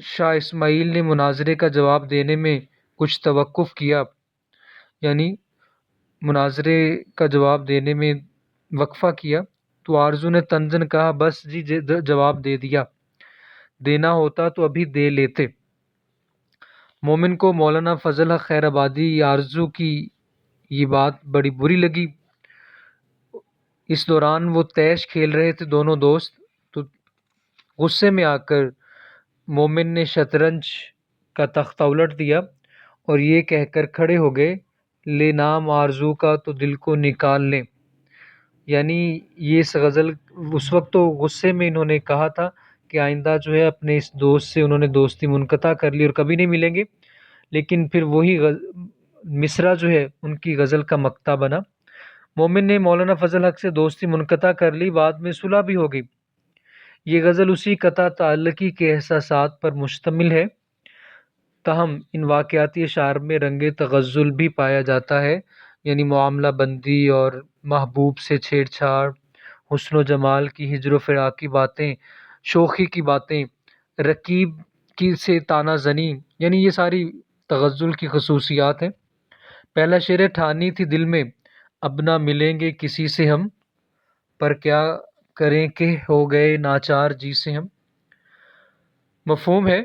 شاہ اسماعیل نے مناظرے کا جواب دینے میں کچھ توقف کیا، یعنی مناظرے کا جواب دینے میں وقفہ کیا، تو آرزو نے طنزاً کہا، بس جی جواب دے دیا، دینا ہوتا تو ابھی دے لیتے۔ مومن کو مولانا فضل حق خیر آبادی آرزو کی یہ بات بڑی بری لگی۔ اس دوران وہ تیش کھیل رہے تھے دونوں دوست، تو غصے میں آ کر مومن نے شطرنج کا تختہ الٹ دیا اور یہ کہہ کر کھڑے ہو گئے، لے نام آرزو کا تو دل کو نکال لیں۔ یعنی یہ اس غزل اس وقت تو غصے میں انہوں نے کہا تھا کہ آئندہ جو ہے اپنے اس دوست سے انہوں نے دوستی منقطع کر لی اور کبھی نہیں ملیں گے، لیکن پھر وہی مصرع جو ہے ان کی غزل کا مقطع بنا۔ مومن نے مولانا فضل حق سے دوستی منقطع کر لی، بعد میں صلح بھی ہو گئی۔ یہ غزل اسی قطع تعلقی کے احساسات پر مشتمل ہے، تاہم ان واقعاتی اشعار میں رنگ تغزل بھی پایا جاتا ہے، یعنی معاملہ بندی اور محبوب سے چھیڑ چھاڑ، حسن و جمال کی ہجر و فراق کی باتیں، شوخی کی باتیں، رکیب کی سے تانا زنی، یعنی یہ ساری تغزل کی خصوصیات ہیں۔ پہلا شعر ہے، ٹھانی تھی دل میں اب نہ ملیں گے کسی سے ہم، پر کیا کریں کہ ہو گئے ناچار جی سے ہم۔ مفہوم ہے،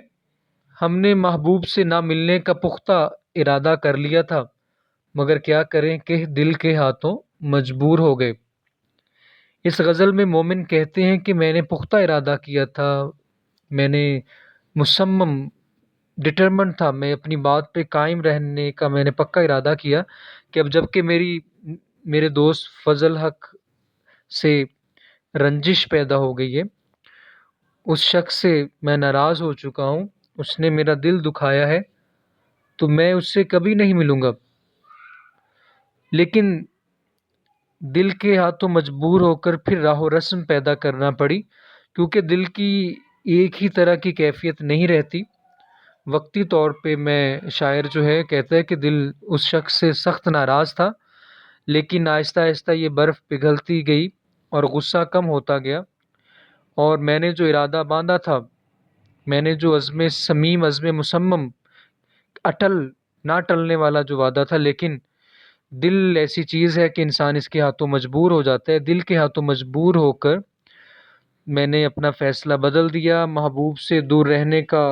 ہم نے محبوب سے نہ ملنے کا پختہ ارادہ کر لیا تھا، مگر کیا کریں کہ دل کے ہاتھوں مجبور ہو گئے۔ اس غزل میں مومن کہتے ہیں کہ میں نے پختہ ارادہ کیا تھا، میں نے مصمم ڈٹرمنٹ تھا، میں اپنی بات پہ قائم رہنے کا میں نے پکا ارادہ کیا کہ اب جب کہ میرے دوست فضل حق سے رنجش پیدا ہو گئی ہے، اس شخص سے میں ناراض ہو چکا ہوں، اس نے میرا دل دکھایا ہے، تو میں اس سے کبھی نہیں ملوں گا۔ لیکن دل کے ہاتھوں مجبور ہو کر پھر راہ و رسم پیدا کرنا پڑی، کیونکہ دل کی ایک ہی طرح کی کیفیت نہیں رہتی۔ وقتی طور پہ شاعر جو ہے کہتا ہے کہ دل اس شخص سے سخت ناراض تھا، لیکن آہستہ آہستہ یہ برف پگھلتی گئی اور غصہ کم ہوتا گیا، اور میں نے جو ارادہ باندھا تھا، میں نے جو عزم صمیم، عزم مصمم، اٹل نہ ٹلنے والا جو وعدہ تھا، لیکن دل ایسی چیز ہے کہ انسان اس کے ہاتھوں مجبور ہو جاتا ہے، دل کے ہاتھوں مجبور ہو کر میں نے اپنا فیصلہ بدل دیا۔ محبوب سے دور رہنے کا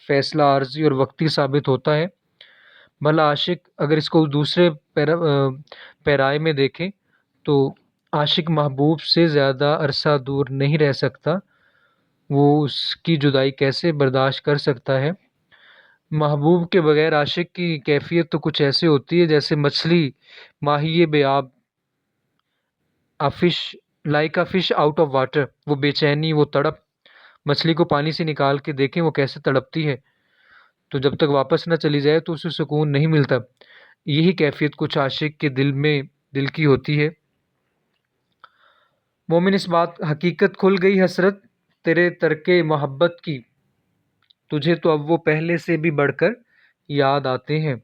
فیصلہ عارضی اور وقتی ثابت ہوتا ہے، بھلا عاشق اگر اس کو دوسرے پیرائے میں دیکھیں تو عاشق محبوب سے زیادہ عرصہ دور نہیں رہ سکتا، وہ اس کی جدائی کیسے برداشت کر سکتا ہے۔ محبوب کے بغیر عاشق کی کیفیت تو کچھ ایسے ہوتی ہے جیسے مچھلی ماہی بے آب، like a fish out of water, وہ بے چینی، وہ تڑپ، مچھلی کو پانی سے نکال کے دیکھیں وہ کیسے تڑپتی ہے، تو جب تک واپس نہ چلی جائے تو اسے سکون نہیں ملتا۔ یہی کیفیت کچھ عاشق کے دل کی ہوتی ہے۔ مومن اس بات حقیقت کھل گئی حسرت تیرے ترک محبت کی، تجھے تو اب وہ پہلے سے بھی بڑھ کر یاد آتے ہیں۔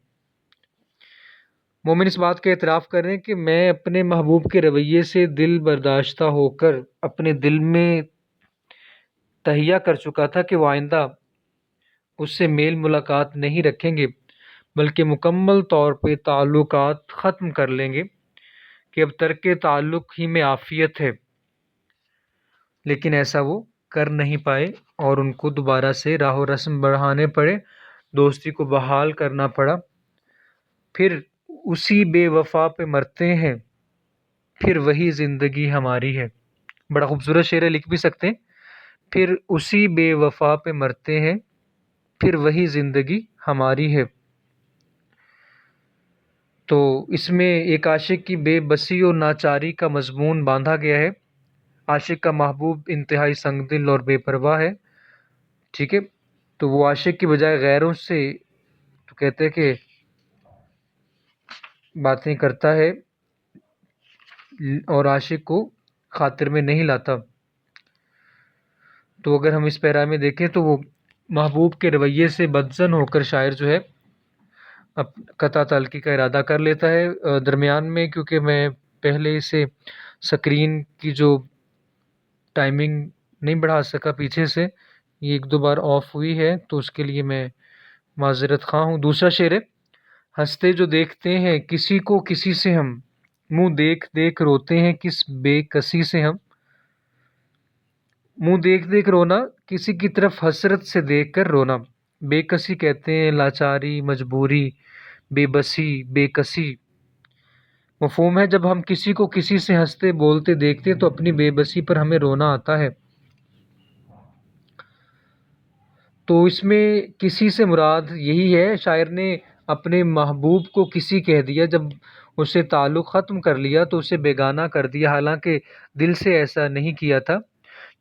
مومن اس بات کا اعتراف کر رہے ہیں کہ میں اپنے محبوب کے رویے سے دل برداشتہ ہو کر اپنے دل میں تہیہ کر چکا تھا کہ وہ آئندہ اس سے میل ملاقات نہیں رکھیں گے، بلکہ مکمل طور پہ تعلقات ختم کر لیں گے، کہ اب ترک تعلق ہی میں عافیت ہے۔ لیکن ایسا وہ کر نہیں پائے اور ان کو دوبارہ سے راہ و رسم بڑھانے پڑے، دوستی کو بحال کرنا پڑا۔ پھر اسی بے وفا پہ مرتے ہیں، پھر وہی زندگی ہماری ہے۔ بڑا خوبصورت شعر ہے، لکھ بھی سکتے ہیں، پھر اسی بے وفا پہ مرتے ہیں، پھر وہی زندگی ہماری ہے۔ تو اس میں ایک عاشق کی بے بسی اور ناچاری کا مضمون باندھا گیا ہے۔ عاشق کا محبوب انتہائی سنگ دل اور بے پرواہ ہے، ٹھیک ہے، تو وہ عاشق کی بجائے غیروں سے تو کہتے ہیں کہ باتیں کرتا ہے اور عاشق کو خاطر میں نہیں لاتا۔ تو اگر ہم اس پیرا میں دیکھیں تو وہ محبوب کے رویے سے بدظن ہو کر شاعر جو ہے اب قطع تعلقی کا ارادہ کر لیتا ہے۔ درمیان میں کیونکہ میں پہلے سے سکرین کی جو ٹائمنگ نہیں بڑھا سکا پیچھے سے، یہ ایک دو بار آف ہوئی ہے تو اس کے لیے میں معذرت خواہ ہوں۔ دوسرا شعر ہے: ہنستے جو دیکھتے ہیں کسی کو کسی سے ہم، منہ دیکھ دیکھ روتے ہیں کس بے کسی سے ہم۔ منہ دیکھ دیکھ رونا، کسی کی طرف حسرت سے دیکھ کر رونا۔ بے کسی کہتے ہیں لاچاری، مجبوری، بے بسی، بے کسی۔ مفہوم ہے جب ہم کسی کو کسی سے ہنستے بولتے دیکھتے تو اپنی بے بسی پر ہمیں رونا آتا ہے۔ تو اس میں کسی سے مراد یہی ہے، شاعر نے اپنے محبوب کو کسی کہہ دیا، جب اسے تعلق ختم کر لیا تو اسے بیگانہ کر دیا، حالانکہ دل سے ایسا نہیں کیا تھا،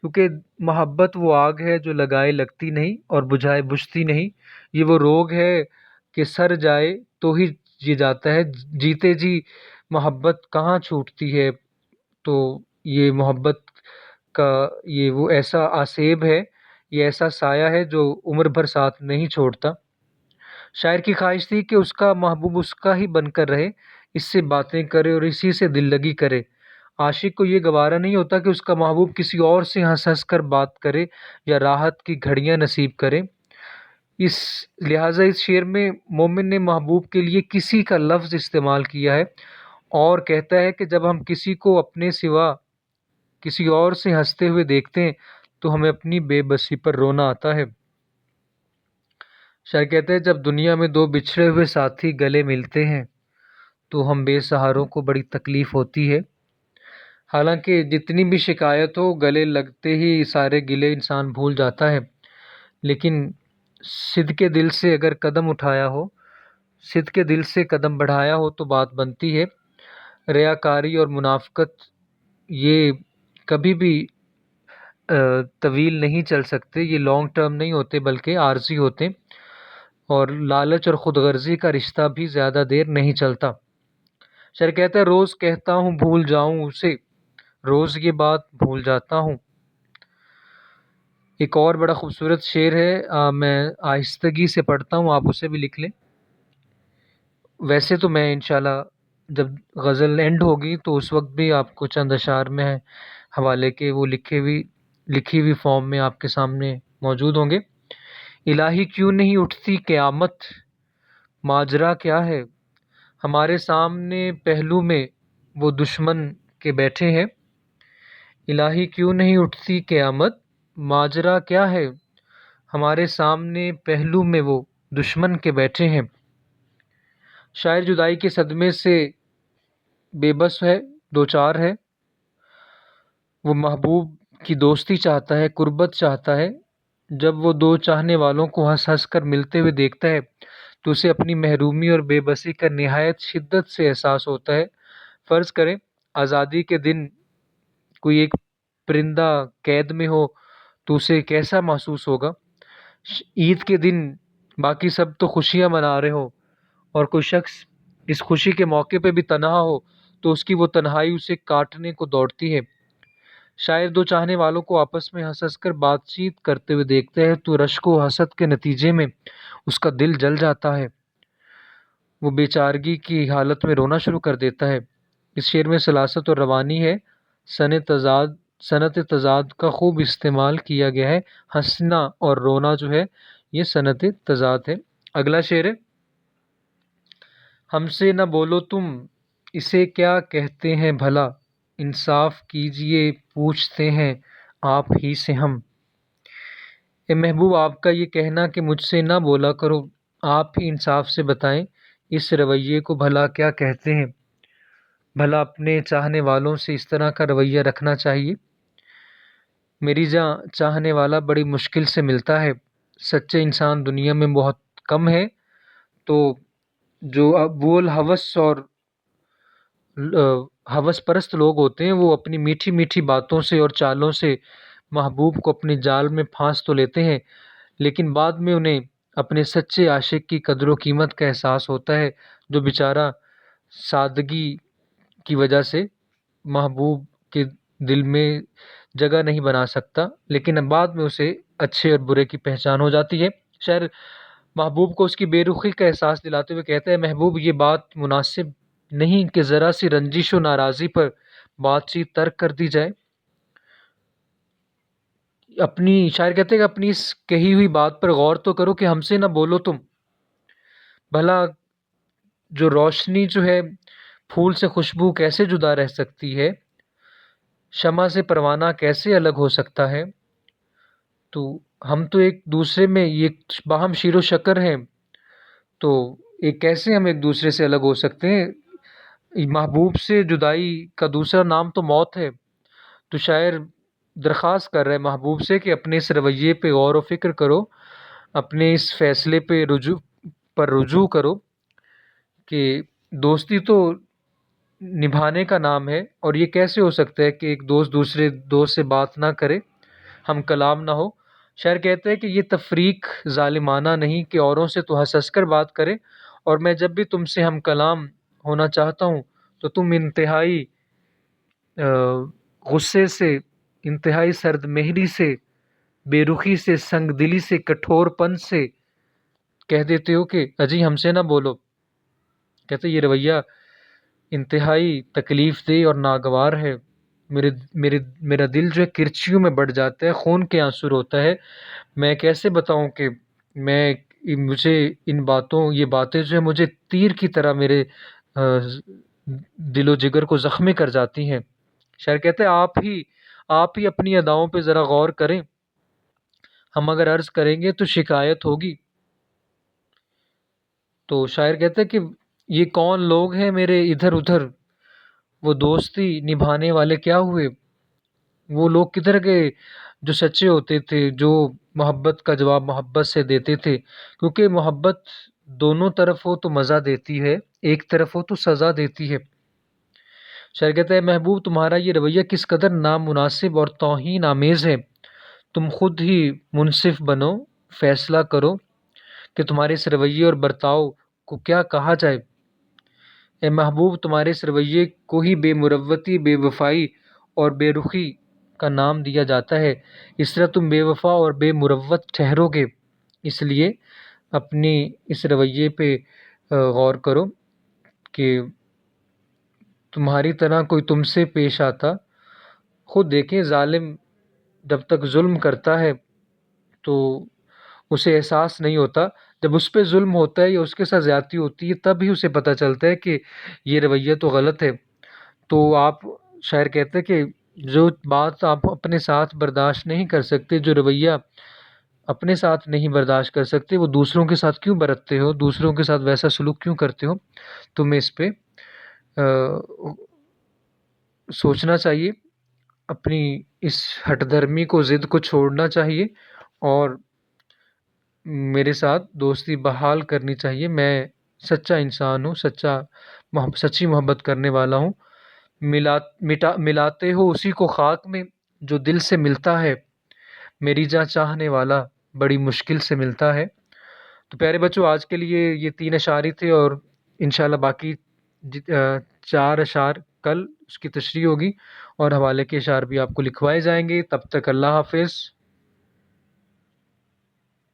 کیونکہ محبت وہ آگ ہے جو لگائے لگتی نہیں اور بجھائے بجھتی نہیں۔ یہ وہ روگ ہے کہ سر جائے تو ہی جی جاتا ہے، جیتے جی محبت کہاں چھوٹتی ہے۔ تو یہ محبت کا یہ وہ ایسا آسیب ہے، یہ ایسا سایہ ہے جو عمر بھر ساتھ نہیں چھوڑتا۔ شاعر کی خواہش تھی کہ اس کا محبوب اس کا ہی بن کر رہے، اس سے باتیں کرے اور اسی سے دل لگی کرے۔ عاشق کو یہ گوارا نہیں ہوتا کہ اس کا محبوب کسی اور سے ہنس ہنس کر بات کرے یا راحت کی گھڑیاں نصیب کرے۔ لہٰذا اس شعر میں مومن نے محبوب کے لیے کسی کا لفظ استعمال کیا ہے اور کہتا ہے کہ جب ہم کسی کو اپنے سوا کسی اور سے ہنستے ہوئے دیکھتے ہیں تو ہمیں اپنی بے بسی پر رونا آتا ہے۔ شاعر کہتے ہیں جب دنیا میں دو بچھڑے ہوئے ساتھی گلے ملتے ہیں تو ہم بے سہاروں کو بڑی تکلیف ہوتی ہے۔ حالانکہ جتنی بھی شکایت ہو، گلے لگتے ہی سارے گلے انسان بھول جاتا ہے، لیکن صدقے دل سے اگر قدم اٹھایا ہو، صدقے دل سے قدم بڑھایا ہو تو بات بنتی ہے۔ ریاکاری اور منافقت یہ کبھی بھی طویل نہیں چل سکتے، یہ لانگ ٹرم نہیں ہوتے بلکہ عارضی ہوتے، اور لالچ اور خود غرضی کا رشتہ بھی زیادہ دیر نہیں چلتا۔ شاعر کہتا ہے روز کہتا ہوں بھول جاؤں اسے، روز یہ بات بھول جاتا ہوں۔ ایک اور بڑا خوبصورت شعر ہے، میں آہستگی سے پڑھتا ہوں، آپ اسے بھی لکھ لیں۔ ویسے تو میں انشاءاللہ جب غزل اینڈ ہوگی تو اس وقت بھی آپ کو چند اشعار میں حوالے کے وہ لکھی ہوئی فارم میں آپ کے سامنے موجود ہوں گے۔ الہی کیوں نہیں اٹھتی قیامت، ماجرا کیا ہے، ہمارے سامنے پہلو میں وہ دشمن کے بیٹھے ہیں۔ الہی کیوں نہیں اٹھتی قیامت، ماجرا کیا ہے، ہمارے سامنے پہلو میں وہ دشمن کے بیٹھے ہیں۔ شاعر جدائی کے صدمے سے بے بس ہے، دوچار ہے، وہ محبوب کی دوستی چاہتا ہے، قربت چاہتا ہے۔ جب وہ دو چاہنے والوں کو ہنس ہنس کر ملتے ہوئے دیکھتا ہے تو اسے اپنی محرومی اور بے بسی کا نہایت شدت سے احساس ہوتا ہے۔ فرض کریں آزادی کے دن کوئی ایک پرندہ قید میں ہو تو اسے کیسا محسوس ہوگا۔ عید کے دن باقی سب تو خوشیاں منا رہے ہو اور کوئی شخص اس خوشی کے موقع پہ بھی تنہا ہو تو اس کی وہ تنہائی اسے کاٹنے کو دوڑتی ہے۔ شاعر دو چاہنے والوں کو آپس میں ہنس ہنس کر بات چیت کرتے ہوئے دیکھتا ہے تو رشک و حسد کے نتیجے میں اس کا دل جل جاتا ہے، وہ بے چارگی کی حالت میں رونا شروع کر دیتا ہے۔ اس شعر میں سلاست اور روانی ہے، صنعت تضاد کا خوب استعمال کیا گیا ہے۔ ہنسنا اور رونا جو ہے یہ صنعت تضاد ہے۔ اگلا شعر ہے: ہم سے نہ بولو تم اسے کیا کہتے ہیں بھلا، انصاف کیجئے پوچھتے ہیں آپ ہی سے ہم۔ اے محبوب آپ کا یہ کہنا کہ مجھ سے نہ بولا کرو، آپ ہی انصاف سے بتائیں اس رویے کو بھلا کیا کہتے ہیں۔ بھلا اپنے چاہنے والوں سے اس طرح کا رویہ رکھنا چاہیے۔ میری جاں چاہنے والا بڑی مشکل سے ملتا ہے، سچے انسان دنیا میں بہت کم ہے، تو جو اول ہوس اور ہوس پرست لوگ ہوتے ہیں وہ اپنی میٹھی میٹھی باتوں سے اور چالوں سے محبوب کو اپنے جال میں پھانس تو لیتے ہیں، لیکن بعد میں انہیں اپنے سچے عاشق کی قدر و قیمت کا احساس ہوتا ہے، جو بیچارہ سادگی کی وجہ سے محبوب کے دل میں جگہ نہیں بنا سکتا، لیکن بعد میں اسے اچھے اور برے کی پہچان ہو جاتی ہے۔ شاعر محبوب کو اس کی بے رخی کا احساس دلاتے ہوئے کہتا ہے محبوب یہ بات مناسب نہیں کہ ذرا سی رنجش و ناراضی پر بات چیت ترک کر دی جائے۔ اپنی شاعر کہتے ہیں کہ اپنی اس کہی ہوئی بات پر غور تو کرو کہ ہم سے نہ بولو تم، بھلا جو روشنی جو ہے پھول سے خوشبو کیسے جدا رہ سکتی ہے، شمع سے پروانہ کیسے الگ ہو سکتا ہے؟ تو ہم تو ایک دوسرے میں یہ باہم شیر و شکر ہیں، تو ایک کیسے ہم ایک دوسرے سے الگ ہو سکتے ہیں؟ محبوب سے جدائی کا دوسرا نام تو موت ہے۔ تو شاعر درخواست کر رہے ہیں محبوب سے کہ اپنے اس رویے پہ غور و فکر کرو، اپنے اس فیصلے پہ رجوع کرو کہ دوستی تو نبھانے کا نام ہے، اور یہ کیسے ہو سکتا ہے کہ ایک دوست دوسرے دوست سے بات نہ کرے، ہم کلام نہ ہو؟ شاعر کہتے ہیں کہ یہ تفریق ظالمانہ نہیں کہ اوروں سے تو ہنس ہنس کر بات کرے، اور میں جب بھی تم سے ہم کلام ہونا چاہتا ہوں تو تم انتہائی غصے سے، انتہائی سرد مہری سے، بے رخی سے، سنگ دلی سے، کٹھور پن سے کہہ دیتے ہو کہ اجی ہم سے نہ بولو۔ کہتے یہ رویہ انتہائی تکلیف دہ اور ناگوار ہے، میرا دل جو ہے کرچیوں میں بڑھ جاتا ہے، خون کے آنسو ہوتا ہے۔ میں کیسے بتاؤں کہ مجھے یہ باتیں جو ہے مجھے تیر کی طرح میرے دل و جگر کو زخمی کر جاتی ہیں۔ شاعر کہتے ہیں آپ ہی اپنی اداؤں پہ ذرا غور کریں، ہم اگر عرض کریں گے تو شکایت ہوگی۔ تو شاعر کہتے ہیں کہ یہ کون لوگ ہیں میرے ادھر ادھر، وہ دوستی نبھانے والے کیا ہوئے؟ وہ لوگ کدھر گئے جو سچے ہوتے تھے، جو محبت کا جواب محبت سے دیتے تھے؟ کیونکہ محبت دونوں طرف ہو تو مزہ دیتی ہے، ایک طرف ہو تو سزا دیتی ہے۔ شاعر کہتا ہے محبوب تمہارا یہ رویہ کس قدر نامناسب اور توہین آمیز ہے، تم خود ہی منصف بنو، فیصلہ کرو کہ تمہارے اس رویے اور برتاؤ کو کیا کہا جائے۔ اے محبوب تمہارے اس رویے کو ہی بے مروتی، بے وفائی اور بے رخی کا نام دیا جاتا ہے، اس طرح تم بے وفا اور بے مروت ٹھہرو گے۔ اس لیے اپنی اس رویے پہ غور کرو کہ تمہاری طرح کوئی تم سے پیش آتا، خود دیکھیں ظالم جب تک ظلم کرتا ہے تو اسے احساس نہیں ہوتا، جب اس پہ ظلم ہوتا ہے یا اس کے ساتھ زیادتی ہوتی ہے تب ہی اسے پتہ چلتا ہے کہ یہ رویہ تو غلط ہے۔ تو آپ شاعر کہتے ہیں کہ جو بات آپ اپنے ساتھ برداشت نہیں کر سکتے، جو رویہ اپنے ساتھ نہیں برداشت کر سکتے، وہ دوسروں کے ساتھ کیوں برتتے ہو، دوسروں کے ساتھ ویسا سلوک کیوں کرتے ہو؟ تمہیں اس پہ سوچنا چاہیے، اپنی اس ہٹ دھرمی کو، ضد کو چھوڑنا چاہیے، اور میرے ساتھ دوستی بحال کرنی چاہیے۔ میں سچا انسان ہوں، سچی محبت کرنے والا ہوں۔ ملاتے ہو اسی کو خاک میں جو دل سے ملتا ہے، میری جاں چاہنے والا بڑی مشکل سے ملتا ہے۔ تو پیارے بچوں، آج کے لیے یہ 3 اشعار ہی تھے، اور انشاءاللہ باقی 4 اشعار کل اس کی تشریح ہوگی، اور حوالے کے اشعار بھی آپ کو لکھوائے جائیں گے۔ تب تک اللہ حافظ۔